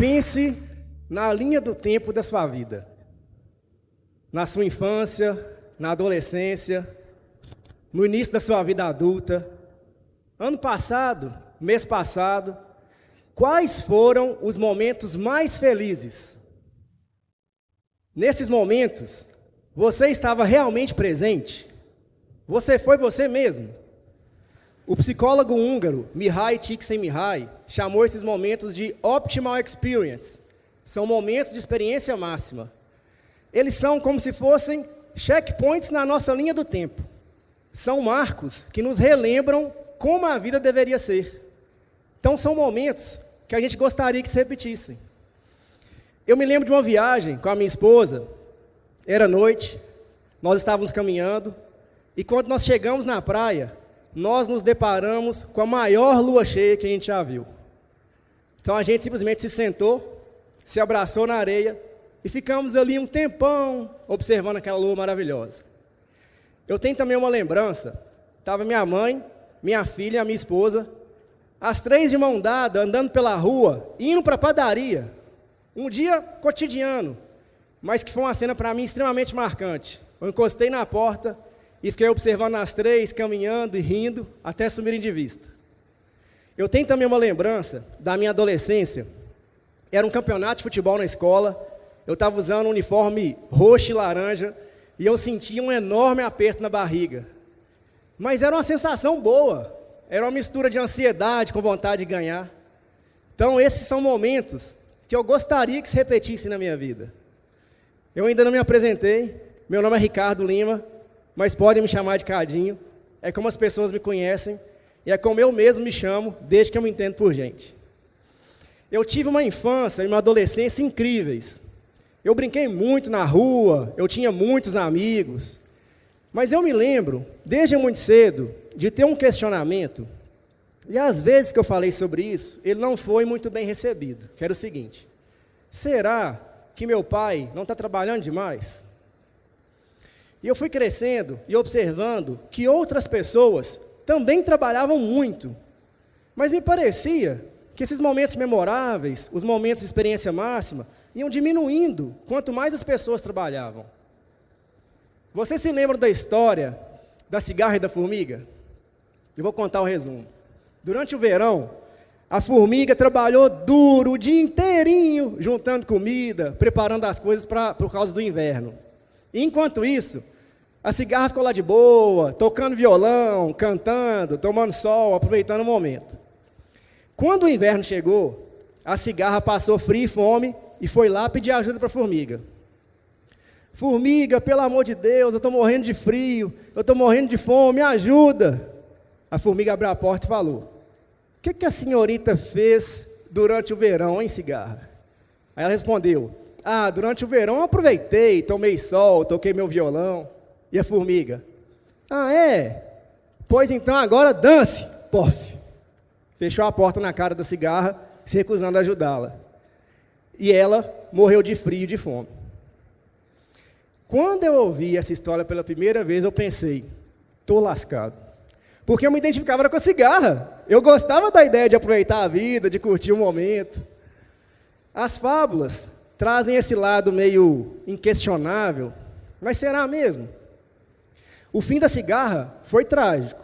Pense na linha do tempo da sua vida. Na sua infância, na adolescência, no início da sua vida adulta. Ano passado, mês passado, quais foram os momentos mais felizes? Nesses momentos, você estava realmente presente? Você foi você mesmo? O psicólogo húngaro Mihaly Csikszentmihalyi chamou esses momentos de optimal experience. São momentos de experiência máxima. Eles são como se fossem checkpoints na nossa linha do tempo. São marcos que nos relembram como a vida deveria ser. Então são momentos que a gente gostaria que se repetissem. Eu me lembro de uma viagem com a minha esposa. Era noite, nós estávamos caminhando, e quando nós chegamos na praia, nós nos deparamos com a maior lua cheia que a gente já viu. Então a gente simplesmente se sentou, se abraçou na areia e ficamos ali um tempão observando aquela lua maravilhosa. Eu tenho também uma lembrança, estava minha mãe, minha filha e a minha esposa, as três de mão dada, andando pela rua, indo para a padaria. Um dia cotidiano, mas que foi uma cena para mim extremamente marcante. Eu encostei na porta e fiquei observando as três, caminhando e rindo, até sumirem de vista. Eu tenho também uma lembrança da minha adolescência. Era um campeonato de futebol na escola, eu estava usando um uniforme roxo e laranja, e eu sentia um enorme aperto na barriga. Mas era uma sensação boa, era uma mistura de ansiedade com vontade de ganhar. Então esses são momentos que eu gostaria que se repetissem na minha vida. Eu ainda não me apresentei, meu nome é Ricardo Lima, mas podem me chamar de Cadinho, é como as pessoas me conhecem, e é como eu mesmo me chamo, desde que eu me entendo por gente. Eu tive uma infância e uma adolescência incríveis. Eu brinquei muito na rua, eu tinha muitos amigos, mas eu me lembro, desde muito cedo, de ter um questionamento, e às vezes que eu falei sobre isso, ele não foi muito bem recebido, que era o seguinte: será que meu pai não está trabalhando demais? E eu fui crescendo e observando que outras pessoas também trabalhavam muito, mas me parecia que esses momentos memoráveis, os momentos de experiência máxima, iam diminuindo quanto mais as pessoas trabalhavam. Vocês se lembram da história da cigarra e da formiga? Eu vou contar o resumo. Durante o verão, a formiga trabalhou duro o dia inteirinho, juntando comida, preparando as coisas por causa do inverno. E enquanto isso, a cigarra ficou lá de boa, tocando violão, cantando, tomando sol, aproveitando o momento. Quando o inverno chegou, a cigarra passou frio e fome e foi lá pedir ajuda para a formiga. Formiga, pelo amor de Deus, eu estou morrendo de frio, eu estou morrendo de fome, me ajuda. A formiga abriu a porta e falou: o que a senhorita fez durante o verão, hein, cigarra? Aí ela respondeu: durante o verão eu aproveitei, tomei sol, toquei meu violão. E a formiga: é? Pois então agora dance, pof. Fechou a porta na cara da cigarra, se recusando a ajudá-la. E ela morreu de frio e de fome. Quando eu ouvi essa história pela primeira vez, eu pensei: estou lascado. Porque eu me identificava com a cigarra. Eu gostava da ideia de aproveitar a vida, de curtir o momento. As fábulas trazem esse lado meio inquestionável, mas será mesmo? O fim da cigarra foi trágico,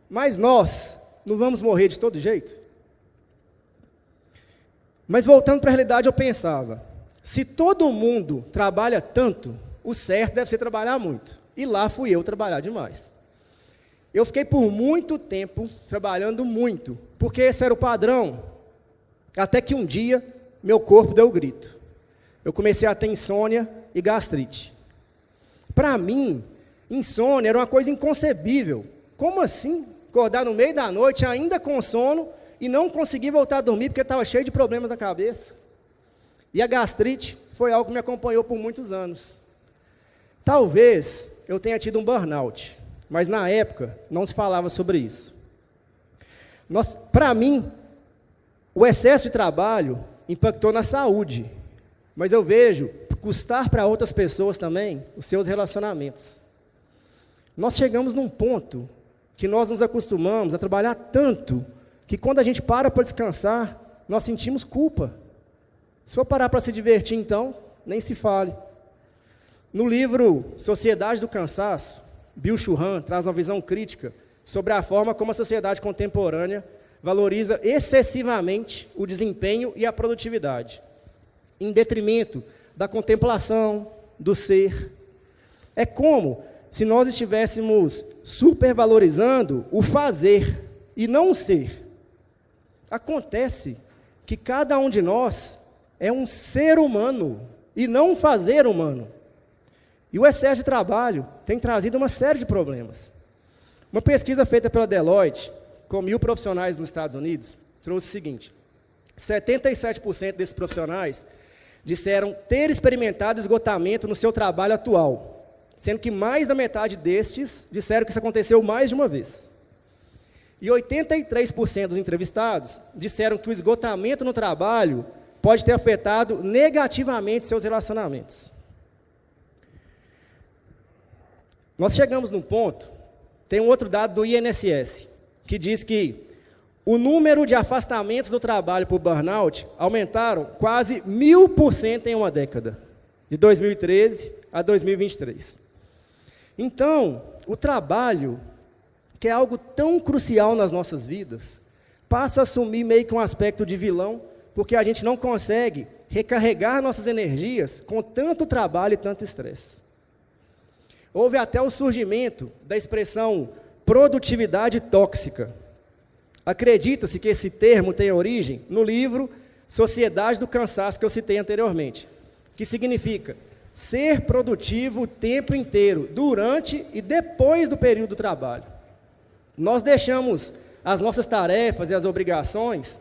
mas nós não vamos morrer de todo jeito? Mas voltando para a realidade, eu pensava: se todo mundo trabalha tanto, o certo deve ser trabalhar muito. E lá fui eu trabalhar demais. Eu fiquei por muito tempo trabalhando muito, porque esse era o padrão. Até que um dia, meu corpo deu o grito. Eu comecei a ter insônia e gastrite. Para mim, insônia era uma coisa inconcebível. Como assim? Acordar no meio da noite, ainda com sono, e não conseguir voltar a dormir, porque estava cheio de problemas na cabeça. E a gastrite foi algo que me acompanhou por muitos anos. Talvez eu tenha tido um burnout, mas na época não se falava sobre isso. Para mim, o excesso de trabalho impactou na saúde, mas eu vejo custar para outras pessoas também os seus relacionamentos. Nós chegamos num ponto que nós nos acostumamos a trabalhar tanto que quando a gente para descansar, nós sentimos culpa. Se for parar para se divertir, então, nem se fale. No livro Sociedade do Cansaço, Byung-Chul Han traz uma visão crítica sobre a forma como a sociedade contemporânea valoriza excessivamente o desempenho e a produtividade, em detrimento da contemplação, do ser. É como se nós estivéssemos supervalorizando o fazer e não o ser. Acontece que cada um de nós é um ser humano e não um fazer humano. E o excesso de trabalho tem trazido uma série de problemas. Uma pesquisa feita pela Deloitte, com 1.000 profissionais nos Estados Unidos, trouxe o seguinte: 77% desses profissionais disseram ter experimentado esgotamento no seu trabalho atual, sendo que mais da metade destes disseram que isso aconteceu mais de uma vez. E 83% dos entrevistados disseram que o esgotamento no trabalho pode ter afetado negativamente seus relacionamentos. Nós chegamos num ponto, tem um outro dado do INSS, que diz que o número de afastamentos do trabalho por burnout aumentaram quase 1000% em uma década, de 2013 a 2023. Então, o trabalho, que é algo tão crucial nas nossas vidas, passa a assumir meio que um aspecto de vilão, porque a gente não consegue recarregar nossas energias com tanto trabalho e tanto estresse. Houve até o surgimento da expressão produtividade tóxica. Acredita-se que esse termo tem origem no livro Sociedade do Cansaço, que eu citei anteriormente, que significa ser produtivo o tempo inteiro, durante e depois do período do trabalho. Nós deixamos as nossas tarefas e as obrigações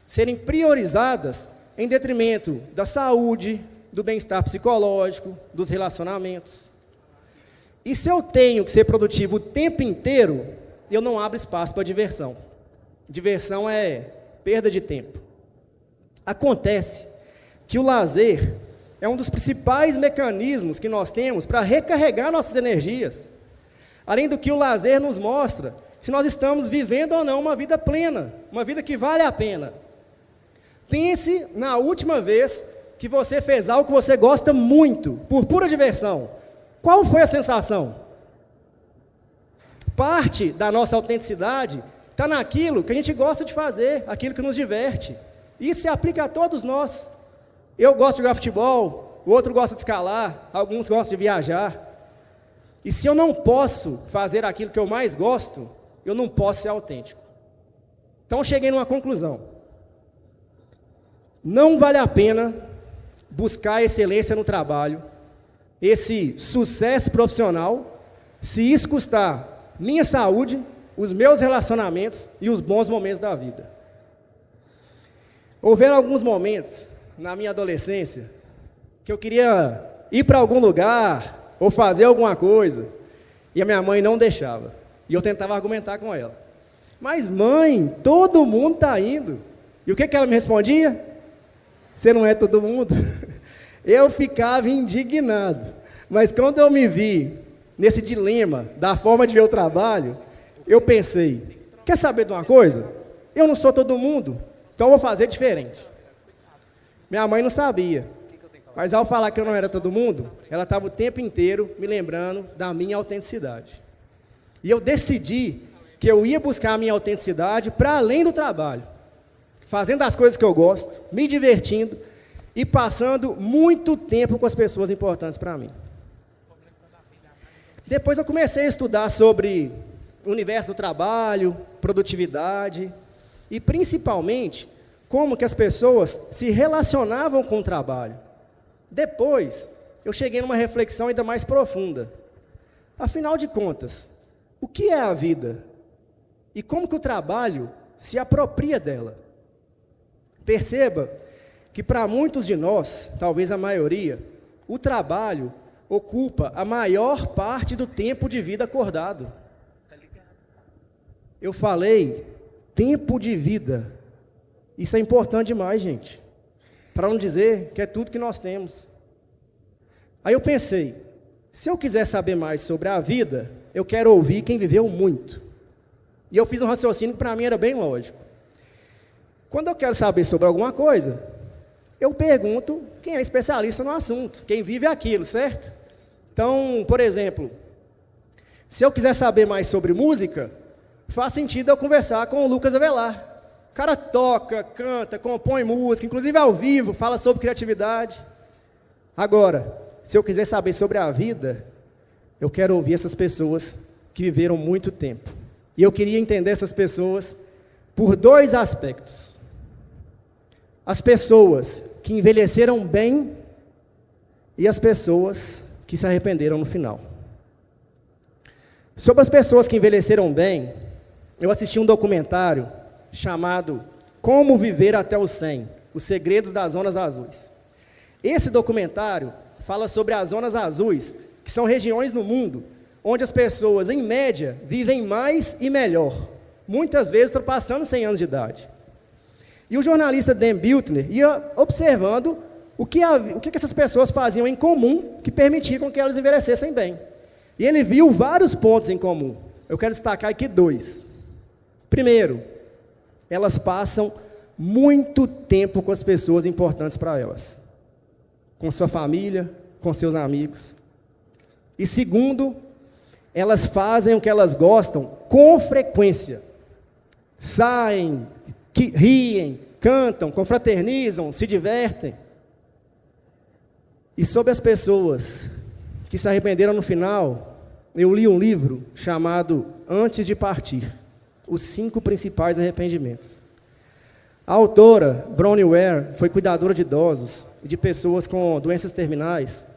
serem priorizadas em detrimento da saúde, do bem-estar psicológico, dos relacionamentos. E se eu tenho que ser produtivo o tempo inteiro, eu não abro espaço para diversão. Diversão é perda de tempo. Acontece que o lazer é um dos principais mecanismos que nós temos para recarregar nossas energias. Além do que o lazer nos mostra se nós estamos vivendo ou não uma vida plena, uma vida que vale a pena. Pense na última vez que você fez algo que você gosta muito, por pura diversão. Qual foi a sensação? Parte da nossa autenticidade está naquilo que a gente gosta de fazer, aquilo que nos diverte. Isso se aplica a todos nós. Eu gosto de jogar futebol, o outro gosta de escalar, alguns gostam de viajar. E se eu não posso fazer aquilo que eu mais gosto, eu não posso ser autêntico. Então eu cheguei numa conclusão. Não vale a pena buscar excelência no trabalho, esse sucesso profissional, se isso custar minha saúde, os meus relacionamentos e os bons momentos da vida. Houveram alguns momentos na minha adolescência que eu queria ir para algum lugar ou fazer alguma coisa e a minha mãe não deixava. E eu tentava argumentar com ela. Mas mãe, todo mundo está indo. E o que ela me respondia? Você não é todo mundo? Eu ficava indignado. Mas quando eu me vi nesse dilema da forma de ver o trabalho, eu pensei, quer saber de uma coisa? Eu não sou todo mundo, então eu vou fazer diferente. Minha mãe não sabia, mas ao falar que eu não era todo mundo, ela estava o tempo inteiro me lembrando da minha autenticidade. E eu decidi que eu ia buscar a minha autenticidade para além do trabalho, fazendo as coisas que eu gosto, me divertindo e passando muito tempo com as pessoas importantes para mim. Depois eu comecei a estudar sobre o universo do trabalho, produtividade e principalmente como que as pessoas se relacionavam com o trabalho. Depois eu cheguei numa reflexão ainda mais profunda. Afinal de contas, o que é a vida? E como que o trabalho se apropria dela? Perceba que para muitos de nós, talvez a maioria, o trabalho ocupa a maior parte do tempo de vida acordado. Eu falei, tempo de vida. Isso é importante demais, gente. Para não dizer que é tudo que nós temos. Aí eu pensei, se eu quiser saber mais sobre a vida, eu quero ouvir quem viveu muito. E eu fiz um raciocínio que para mim era bem lógico. Quando eu quero saber sobre alguma coisa, eu pergunto quem é especialista no assunto, quem vive aquilo, certo? Então, por exemplo, se eu quiser saber mais sobre música, faz sentido eu conversar com o Lucas Avelar. O cara toca, canta, compõe música, inclusive ao vivo, fala sobre criatividade. Agora, se eu quiser saber sobre a vida, eu quero ouvir essas pessoas que viveram muito tempo. E eu queria entender essas pessoas por dois aspectos. As pessoas que envelheceram bem e as pessoas que se arrependeram no final. Sobre as pessoas que envelheceram bem, eu assisti um documentário chamado Como Viver até os 100, Os Segredos das Zonas Azuis. Esse documentário fala sobre as zonas azuis, que são regiões no mundo onde as pessoas, em média, vivem mais e melhor, muitas vezes ultrapassando 100 anos de idade. E o jornalista Dan Buettner ia observando o que essas pessoas faziam em comum que permitia com que elas envelhecessem bem. E ele viu vários pontos em comum. Eu quero destacar aqui 2. Primeiro, elas passam muito tempo com as pessoas importantes para elas. Com sua família, com seus amigos. E segundo, elas fazem o que elas gostam com frequência. Saem, riem, cantam, confraternizam, se divertem. E sobre as pessoas que se arrependeram no final, eu li um livro chamado Antes de Partir, os 5 principais arrependimentos. A autora, Bronnie Ware, foi cuidadora de idosos e de pessoas com doenças terminais,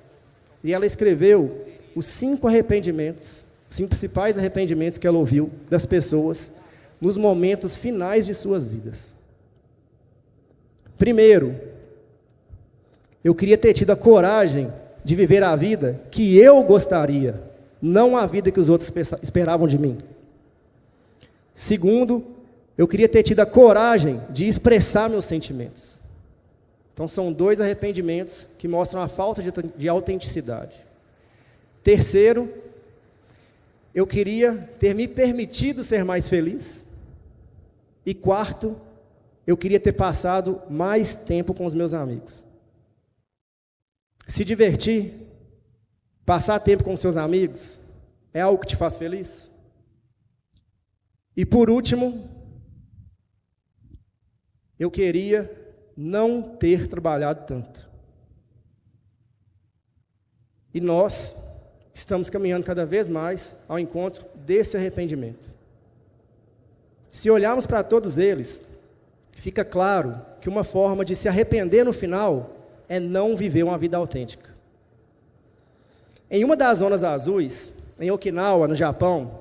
e ela escreveu os 5 arrependimentos, os 5 principais arrependimentos que ela ouviu das pessoas nos momentos finais de suas vidas. Primeiro, eu queria ter tido a coragem de viver a vida que eu gostaria, não a vida que os outros esperavam de mim. Segundo, eu queria ter tido a coragem de expressar meus sentimentos. Então, são 2 arrependimentos que mostram a falta de autenticidade. Terceiro, eu queria ter me permitido ser mais feliz. E quarto, eu queria ter passado mais tempo com os meus amigos. Se divertir, passar tempo com seus amigos, é algo que te faz feliz? E por último, eu queria não ter trabalhado tanto. E nós estamos caminhando cada vez mais ao encontro desse arrependimento. Se olharmos para todos eles, fica claro que uma forma de se arrepender no final é não viver uma vida autêntica. Em uma das zonas azuis, em Okinawa, no Japão,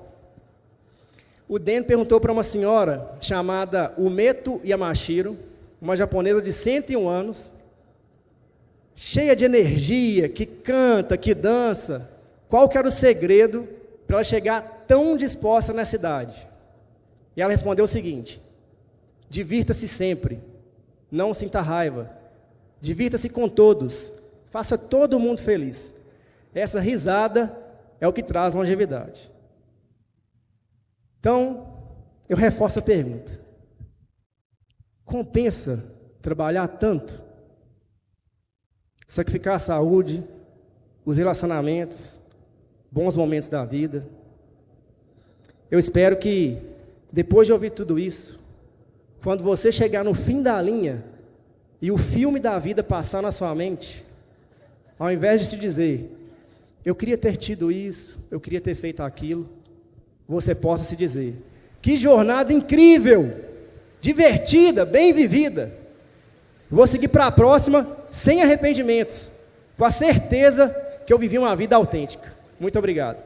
o Den perguntou para uma senhora chamada Umeto Yamashiro, uma japonesa de 101 anos, cheia de energia, que canta, que dança, qual que era o segredo para ela chegar tão disposta nessa idade. E ela respondeu o seguinte: divirta-se sempre, não sinta raiva, divirta-se com todos, faça todo mundo feliz. Essa risada é o que traz longevidade. Então, eu reforço a pergunta: compensa trabalhar tanto? Sacrificar a saúde, os relacionamentos, bons momentos da vida? Eu espero que, depois de ouvir tudo isso, quando você chegar no fim da linha e o filme da vida passar na sua mente, ao invés de se dizer, eu queria ter tido isso, eu queria ter feito aquilo, você possa se dizer, que jornada incrível, divertida, bem vivida. Vou seguir para a próxima sem arrependimentos, com a certeza que eu vivi uma vida autêntica. Muito obrigado.